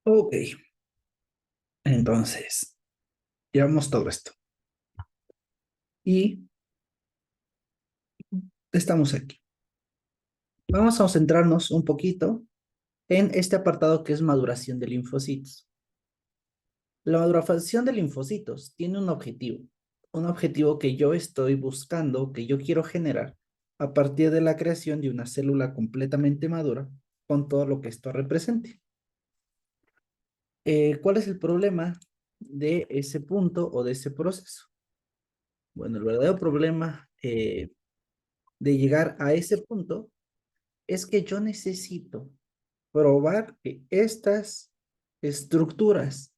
Ok, entonces, llevamos todo esto. Y estamos aquí. Vamos a centrarnos un poquito en este apartado que es maduración de linfocitos. La maduración de linfocitos tiene un objetivo que yo estoy buscando, que yo quiero generar a partir de la creación de una célula completamente madura con todo lo que esto represente. ¿Cuál es el problema de ese punto o de ese proceso? Bueno, el verdadero problema de llegar a ese punto es que yo necesito probar que estas estructuras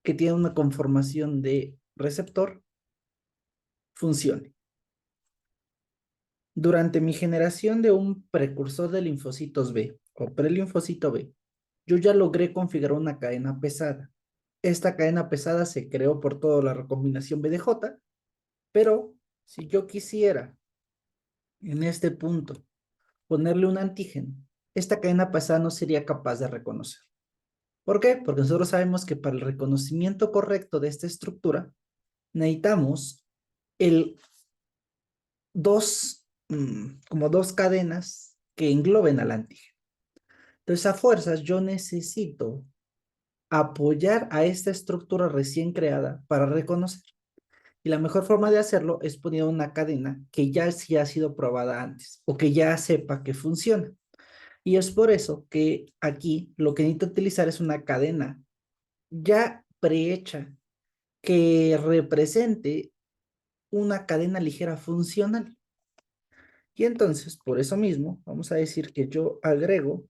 que tienen una conformación de receptor funcionen. Durante mi generación de un precursor de linfocitos B o prelinfocito B, yo ya logré configurar una cadena pesada. Esta cadena pesada se creó por toda la recombinación BDJ, pero si yo quisiera en este punto ponerle un antígeno, esta cadena pesada no sería capaz de reconocer. ¿Por qué? Porque nosotros sabemos que para el reconocimiento correcto de esta estructura necesitamos el como dos cadenas que engloben al antígeno. Entonces, a fuerzas, yo necesito apoyar a esta estructura recién creada para reconocer. Y la mejor forma de hacerlo es poner una cadena que ya sí ha sido probada antes o que ya sepa que funciona. Y es por eso que aquí lo que necesito utilizar es una cadena ya prehecha que represente una cadena ligera funcional. Y entonces, por eso mismo, vamos a decir que yo agrego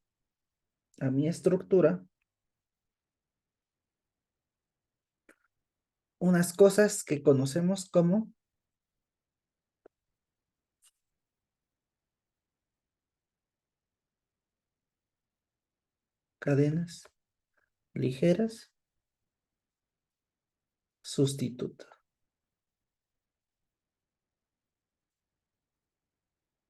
a mi estructura unas cosas que conocemos como cadenas ligeras sustitutas.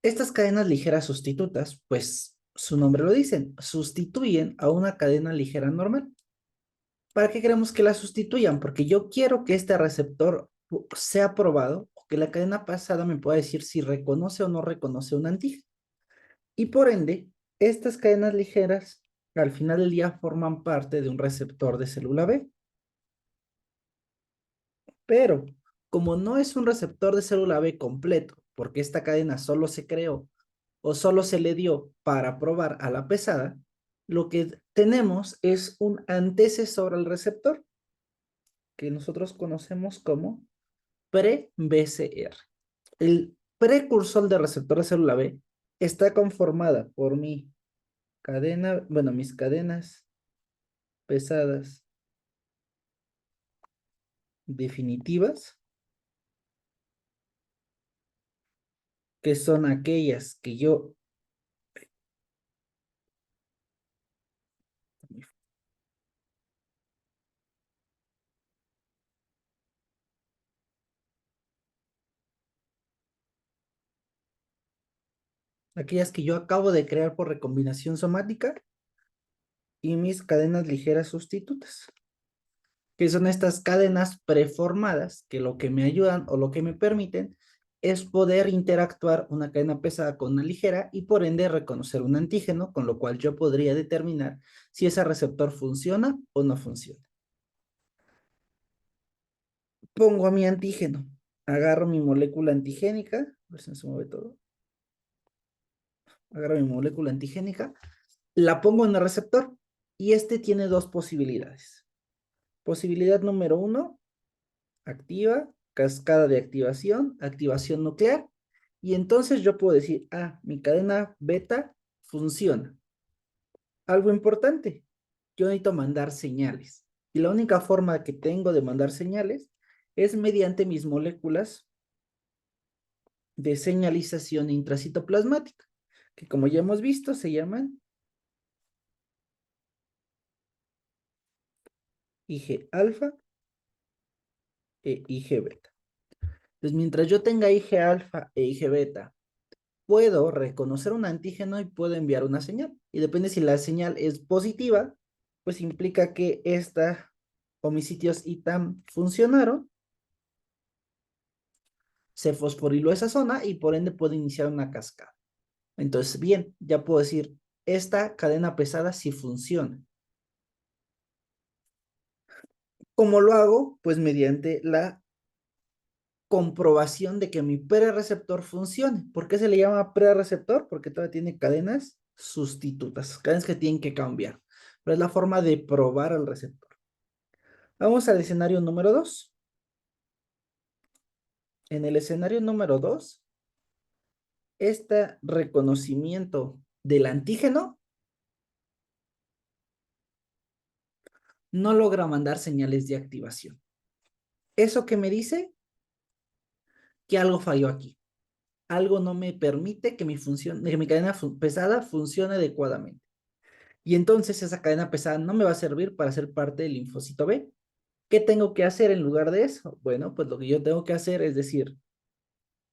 Estas cadenas ligeras sustitutas, pues su nombre lo dicen, sustituyen a una cadena ligera normal. ¿Para qué queremos que la sustituyan? Porque yo quiero que este receptor sea probado o que la cadena pasada me pueda decir si reconoce o no reconoce un antígeno. Y por ende, estas cadenas ligeras al final del día forman parte de un receptor de célula B. Pero como no es un receptor de célula B completo, porque esta cadena solo se creó o solo se le dio para probar a la pesada, lo que tenemos es un antecesor al receptor que nosotros conocemos como pre-BCR. El precursor de receptor de célula B está conformada por mi cadena, bueno, mis cadenas pesadas definitivas, que son aquellas que yo, aquellas que yo acabo de crear por recombinación somática y mis cadenas ligeras sustitutas, que son estas cadenas preformadas que lo que me ayudan o lo que me permiten es poder interactuar una cadena pesada con una ligera y por ende reconocer un antígeno, con lo cual yo podría determinar si ese receptor funciona o no funciona. Pongo a mi antígeno, agarro mi molécula antigénica, a ver si no se mueve todo, agarro mi molécula antigénica, la pongo en el receptor y este tiene dos posibilidades. Posibilidad número uno, activa, cascada de activación, activación nuclear, y entonces yo puedo decir, ah, mi cadena beta funciona. Algo importante, yo necesito mandar señales, y la única forma que tengo de mandar señales es mediante mis moléculas de señalización intracitoplasmática, que como ya hemos visto se llaman Ig alfa e Ig beta. Entonces, mientras yo tenga Ig alfa e Ig beta, puedo reconocer un antígeno y puedo enviar una señal. Y depende si la señal es positiva, pues implica que esta homicidios ITAM funcionaron, se fosforiló esa zona y por ende puede iniciar una cascada. Entonces, bien, ya puedo decir, esta cadena pesada sí funciona. ¿Cómo lo hago? Pues mediante la comprobación de que mi prereceptor funcione. ¿Por qué se le llama prereceptor? Porque todavía tiene cadenas sustitutas, cadenas que tienen que cambiar. Pero es la forma de probar al receptor. Vamos al escenario número 2. En el escenario número 2, este reconocimiento del antígeno no logra mandar señales de activación. ¿Eso qué me dice? Que algo falló aquí. Algo no me permite que mi cadena pesada funcione adecuadamente. Y entonces esa cadena pesada no me va a servir para ser parte del linfocito B. ¿Qué tengo que hacer en lugar de eso? Bueno, pues lo que yo tengo que hacer es decir,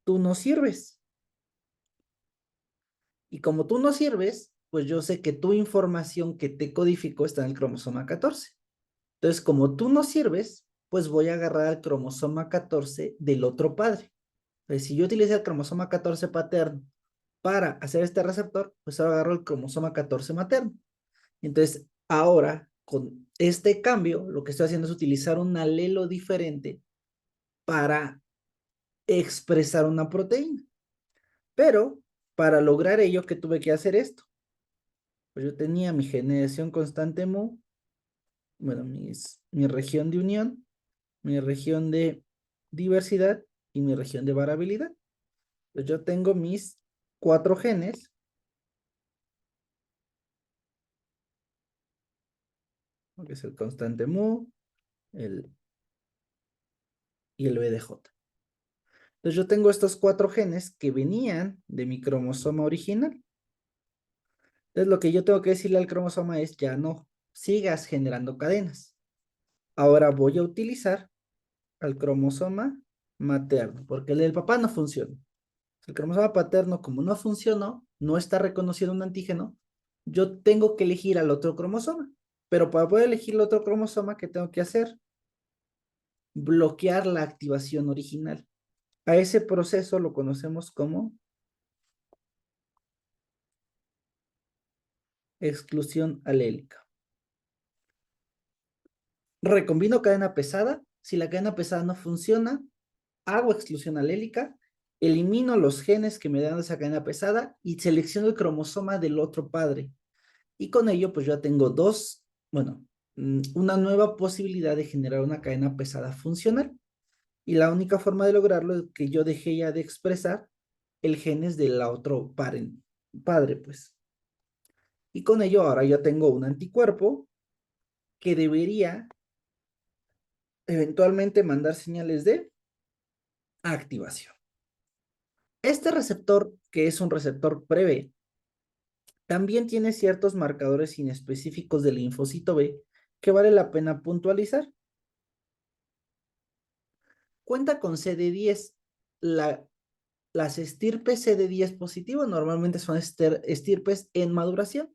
tú no sirves. Y como tú no sirves, pues yo sé que tu información que te codificó está en el cromosoma 14. Entonces, como tú no sirves, pues voy a agarrar el cromosoma 14 del otro padre. Entonces, si yo utilicé el cromosoma 14 paterno para hacer este receptor, pues ahora agarro el cromosoma 14 materno. Entonces, ahora, con este cambio, lo que estoy haciendo es utilizar un alelo diferente para expresar una proteína. Pero, para lograr ello, ¿qué tuve que hacer esto? Pues yo tenía mi generación constante mu, bueno, mi región de unión, mi región de diversidad y mi región de variabilidad. Pues yo tengo mis 4 genes, que es el constante mu, el, y el BDJ. Entonces yo tengo estos 4 genes que venían de mi cromosoma original. Entonces lo que yo tengo que decirle al cromosoma es, ya no sigas generando cadenas. Ahora voy a utilizar al cromosoma materno, porque el del papá no funciona. El cromosoma paterno, como no funcionó, no está reconociendo un antígeno, yo tengo que elegir al otro cromosoma. Pero para poder elegir el otro cromosoma, ¿qué tengo que hacer? Bloquear la activación original. A ese proceso lo conocemos como exclusión alélica. Recombino cadena pesada. Si la cadena pesada no funciona, hago exclusión alélica, elimino los genes que me dan esa cadena pesada y selecciono el cromosoma del otro padre. Y con ello, pues ya tengo bueno, una nueva posibilidad de generar una cadena pesada funcional. Y la única forma de lograrlo es que yo dejé ya de expresar el genes del otro padre, pues. Y con ello ahora ya tengo un anticuerpo que debería eventualmente mandar señales de activación. Este receptor, que es un receptor pre-B, también tiene ciertos marcadores inespecíficos del linfocito B que vale la pena puntualizar. Cuenta con CD10. Las estirpes CD10 positivo normalmente son estirpes en maduración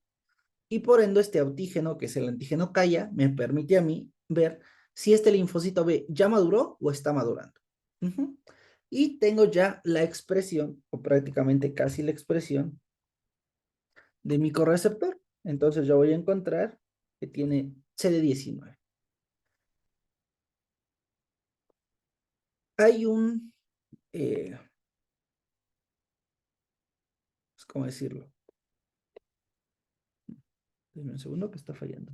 y por ende este antígeno, que es el antígeno CAIA, me permite a mí ver si este linfocito B ya maduró o está madurando. Y tengo ya la expresión, o prácticamente casi la expresión, de mi correceptor. Entonces yo voy a encontrar que tiene CD19. Hay eh, ¿cómo decirlo? Dime un segundo que está fallando.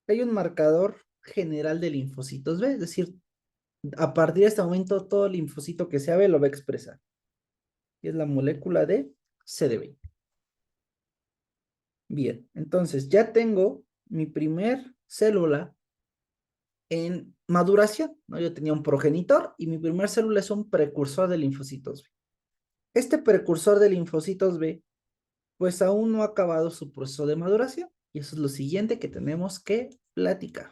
Hay un marcador general de linfocitos B, es decir, a partir de este momento todo linfocito que sea B lo va a expresar. Y es la molécula de CD20. Bien, entonces ya tengo mi primer célula en maduración, ¿no? Yo tenía un progenitor y mi primer célula es un precursor de linfocitos B. Este precursor de linfocitos B, pues aún no ha acabado su proceso de maduración. Y eso es lo siguiente que tenemos que platicar.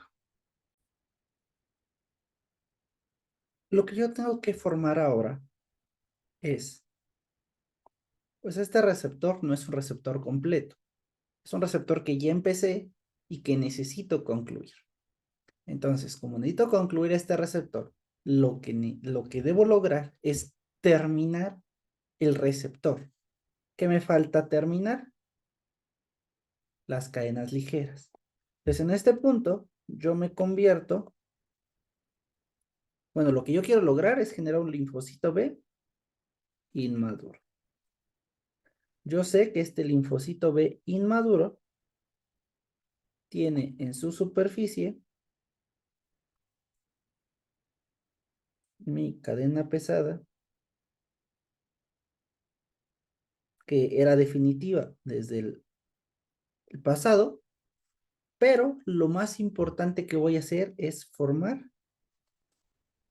Lo que yo tengo que formar ahora es, pues este receptor no es un receptor completo, es un receptor que ya empecé y que necesito concluir. Entonces, como necesito concluir este receptor, lo que debo lograr es terminar el receptor. ¿Qué me falta terminar? Las cadenas ligeras. Entonces, en este punto, yo me convierto, bueno, lo que yo quiero lograr es generar un linfocito B inmaduro. Yo sé que este linfocito B inmaduro tiene en su superficie mi cadena pesada, que era definitiva desde el pasado, pero lo más importante que voy a hacer es formar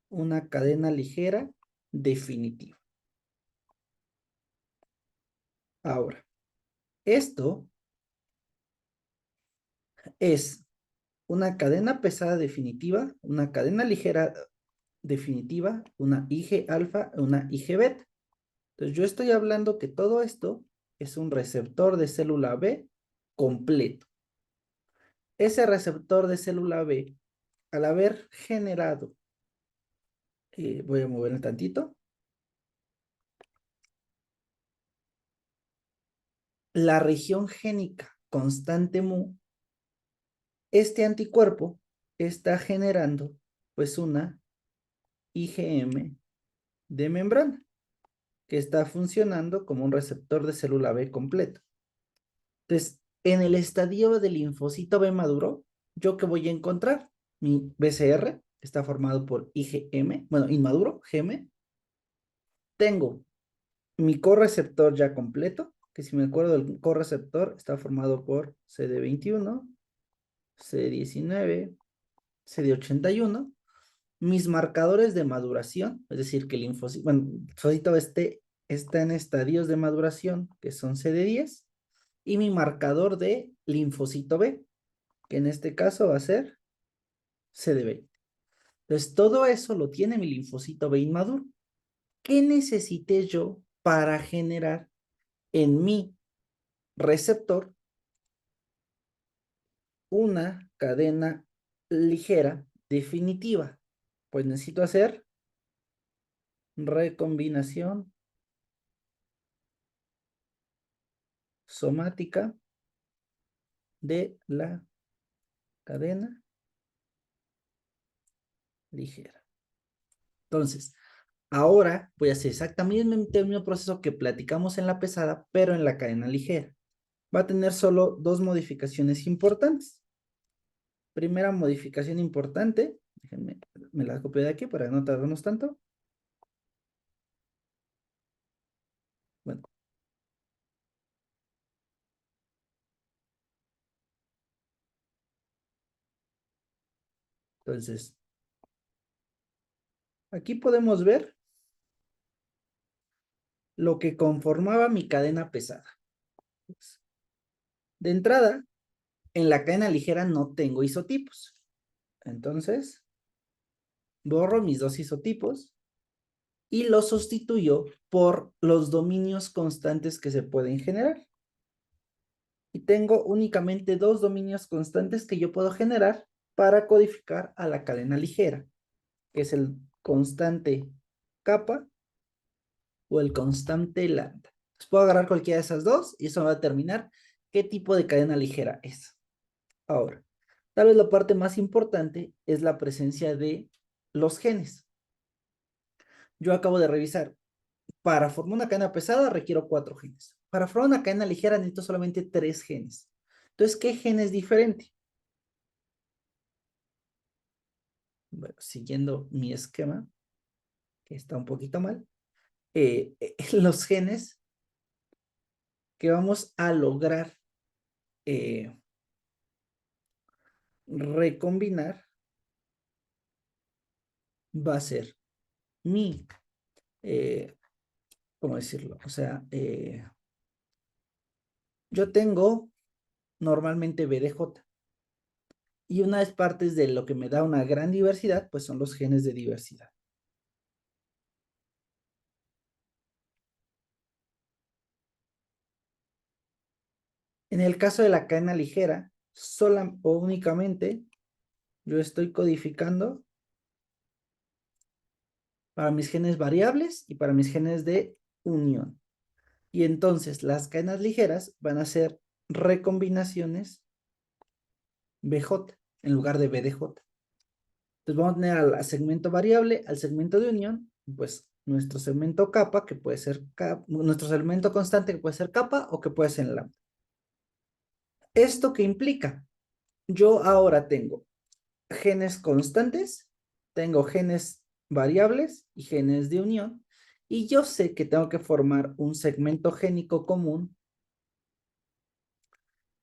una cadena ligera definitiva. Ahora, esto es una cadena pesada definitiva, una cadena ligera definitiva, una IG alfa, una IG beta. Entonces yo estoy hablando que todo esto es un receptor de célula B completo. Ese receptor de célula B, al haber generado, voy a moverlo tantito, la región génica constante mu, este anticuerpo está generando pues una IgM de membrana que está funcionando como un receptor de célula B completo. Entonces, en el estadio del linfocito B maduro, ¿yo qué voy a encontrar? Mi BCR está formado por IgM, bueno, inmaduro, GM. Tengo mi correceptor ya completo, que si me acuerdo del correceptor está formado por CD21, CD19, CD81. Mis marcadores de maduración, es decir, que el linfocito, bueno, el linfocito está en estadios de maduración, que son CD10, y mi marcador de linfocito B, que en este caso va a ser CD20. Entonces, todo eso lo tiene mi linfocito B inmaduro. ¿Qué necesité yo para generar en mi receptor una cadena ligera definitiva? Pues necesito hacer recombinación somática de la cadena ligera. Entonces, ahora voy a hacer exactamente el mismo proceso que platicamos en la pesada, pero en la cadena ligera. Va a tener solo dos modificaciones importantes. Primera modificación importante, déjenme, me la copio de aquí para no tardarnos tanto. Bueno, entonces, aquí podemos ver lo que conformaba mi cadena pesada. De entrada, en la cadena ligera no tengo isotipos. Entonces, borro mis dos isotipos y los sustituyo por los dominios constantes que se pueden generar. Y tengo únicamente dos dominios constantes que yo puedo generar para codificar a la cadena ligera, que es el constante kappa o el constante lambda. Entonces puedo agarrar cualquiera de esas dos y eso va a determinar qué tipo de cadena ligera es. Ahora, tal vez la parte más importante es la presencia de los genes. Yo acabo de revisar, para formar una cadena pesada requiero 4 genes. Para formar una cadena ligera necesito solamente 3 genes. Entonces, ¿qué gen es diferente? Bueno, siguiendo mi esquema, que está un poquito mal, los genes que vamos a lograr eh, recombinar va a ser mi, eh, ¿cómo decirlo? O sea, yo tengo normalmente BDJ y una de partes de lo que me da una gran diversidad, pues son los genes de diversidad. En el caso de la cadena ligera, sola o únicamente yo estoy codificando para mis genes variables y para mis genes de unión. Y entonces las cadenas ligeras van a ser recombinaciones BJ en lugar de BDJ. Entonces vamos a tener al segmento variable, al segmento de unión, pues nuestro segmento capa, que puede ser nuestro segmento constante, que puede ser capa o que puede ser lambda. ¿Esto qué implica? Yo ahora tengo genes constantes, tengo genes variables y genes de unión, y yo sé que tengo que formar un segmento génico común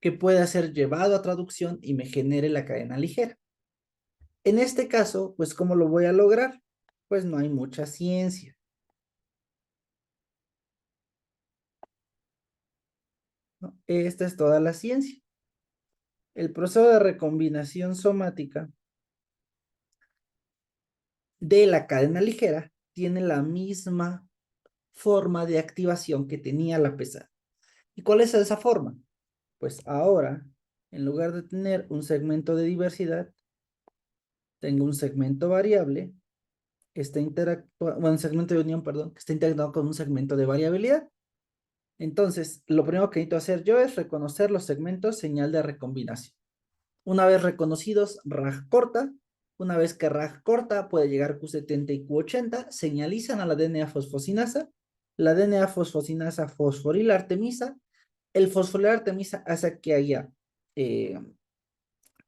que pueda ser llevado a traducción y me genere la cadena ligera. En este caso, pues, ¿cómo lo voy a lograr? Pues no hay mucha ciencia, ¿no? Esta es toda la ciencia. El proceso de recombinación somática de la cadena ligera tiene la misma forma de activación que tenía la pesada. ¿Y cuál es esa forma? Pues ahora, en lugar de tener un segmento de diversidad, tengo un segmento variable que está interactuando, bueno, un segmento de unión, perdón, que está integrado con un segmento de variabilidad. Entonces, lo primero que necesito hacer yo es reconocer los segmentos señal de recombinación. Una vez reconocidos, RAG corta. Una vez que RAG corta puede llegar Q70 y Q80, señalizan a la DNA fosfosinasa. La DNA fosfosinasa fosforila artemisa. El fosforilar artemisa hace que haya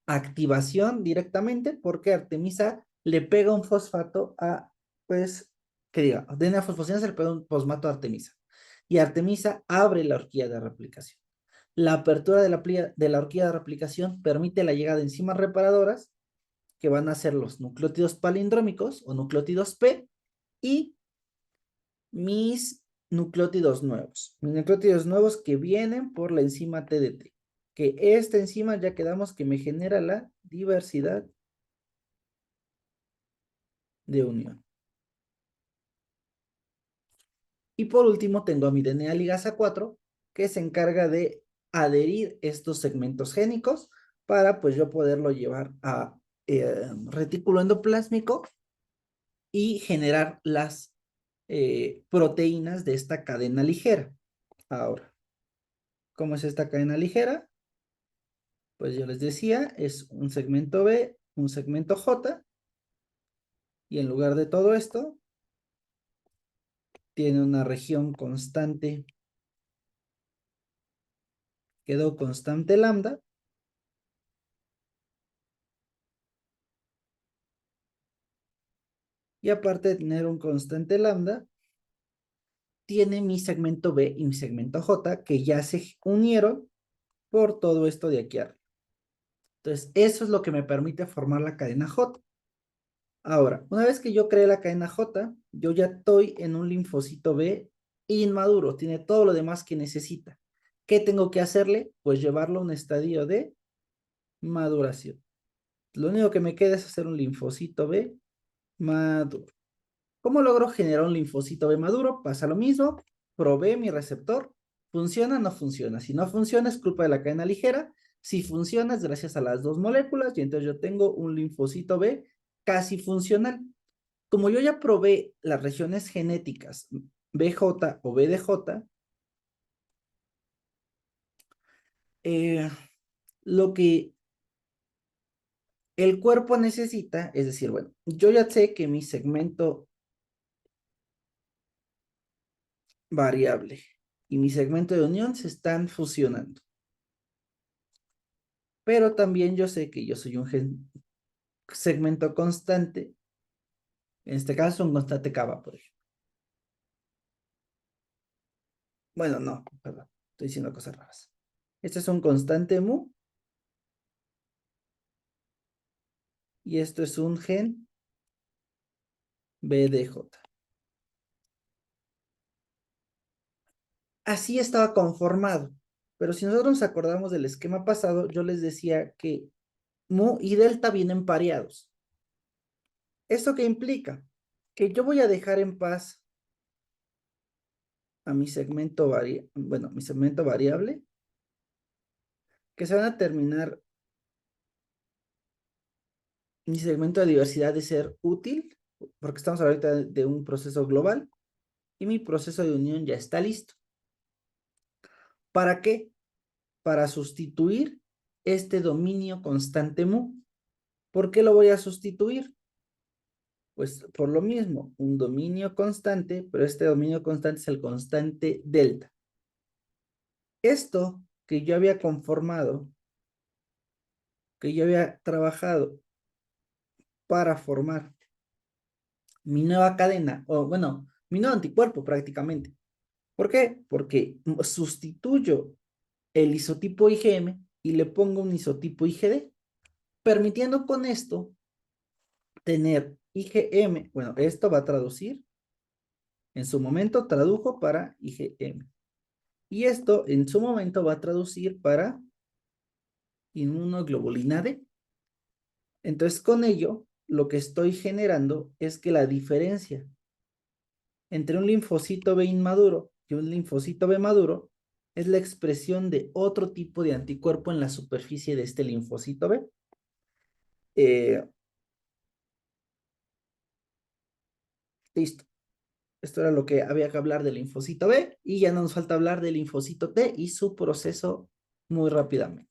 activación directamente porque artemisa le pega un fosfato a, pues, que diga, DNA fosfosinasa le pega un fosfato a artemisa. Y artemisa abre la horquilla de replicación. La apertura de la horquilla de replicación permite la llegada de enzimas reparadoras que van a ser los nucleótidos palindrómicos o nucleótidos P y mis nucleótidos nuevos. Mis nucleótidos nuevos que vienen por la enzima TDT. Que esta enzima ya quedamos que me genera la diversidad de unión. Y por último tengo a mi DNA ligasa 4 que se encarga de adherir estos segmentos génicos para pues yo poderlo llevar a retículo endoplásmico y generar las proteínas de esta cadena ligera. Ahora, ¿cómo es esta cadena ligera? Pues yo les decía, es un segmento B, un segmento J, y en lugar de todo esto, tiene una región constante, quedó constante lambda, y aparte de tener un constante lambda, tiene mi segmento B y mi segmento J que ya se unieron por todo esto de aquí arriba. Entonces, eso es lo que me permite formar la cadena J. Ahora, una vez que yo creé la cadena J, yo ya estoy en un linfocito B inmaduro, tiene todo lo demás que necesita. ¿Qué tengo que hacerle? Pues llevarlo a un estadio de maduración. Lo único que me queda es hacer un linfocito B maduro. ¿Cómo logro generar un linfocito B maduro? Pasa lo mismo, probé mi receptor, funciona o no funciona. Si no funciona es culpa de la cadena ligera, si funciona es gracias a las dos moléculas y entonces yo tengo un linfocito B casi funcional. Como yo ya probé las regiones genéticas BJ o BDJ, eh, lo que el cuerpo necesita, es decir, bueno, yo ya sé que mi segmento variable y mi segmento de unión se están fusionando. Pero también yo sé que yo soy un segmento constante, en este caso un constante Kappa, por ejemplo. Bueno, no, perdón, estoy diciendo cosas raras. Este es un constante mu y esto es un gen BDJ. Así estaba conformado. Pero si nosotros nos acordamos del esquema pasado, yo les decía que mu y delta vienen pareados. ¿Esto qué implica? Que yo voy a dejar en paz a mi segmento mi segmento variable que se van a terminar mi segmento de diversidad de ser útil, porque estamos ahorita de un proceso global, y mi proceso de unión ya está listo. ¿Para qué? Para sustituir este dominio constante mu. ¿Por qué lo voy a sustituir? Pues por lo mismo, un dominio constante, pero este dominio constante es el constante delta. Esto que yo había conformado, que yo había trabajado para formar mi nueva cadena, o bueno, mi nuevo anticuerpo prácticamente. ¿Por qué? Porque sustituyo el isotipo IgM y le pongo un isotipo IgD, permitiendo con esto tener IgM, bueno, esto va a traducir, en su momento tradujo para IgM. Y esto en su momento va a traducir para inmunoglobulina D. Entonces, con ello, lo que estoy generando es que la diferencia entre un linfocito B inmaduro y un linfocito B maduro es la expresión de otro tipo de anticuerpo en la superficie de este linfocito B. Eh, Listo. Esto era lo que había que hablar del linfocito B y ya no nos falta hablar del linfocito T y su proceso muy rápidamente.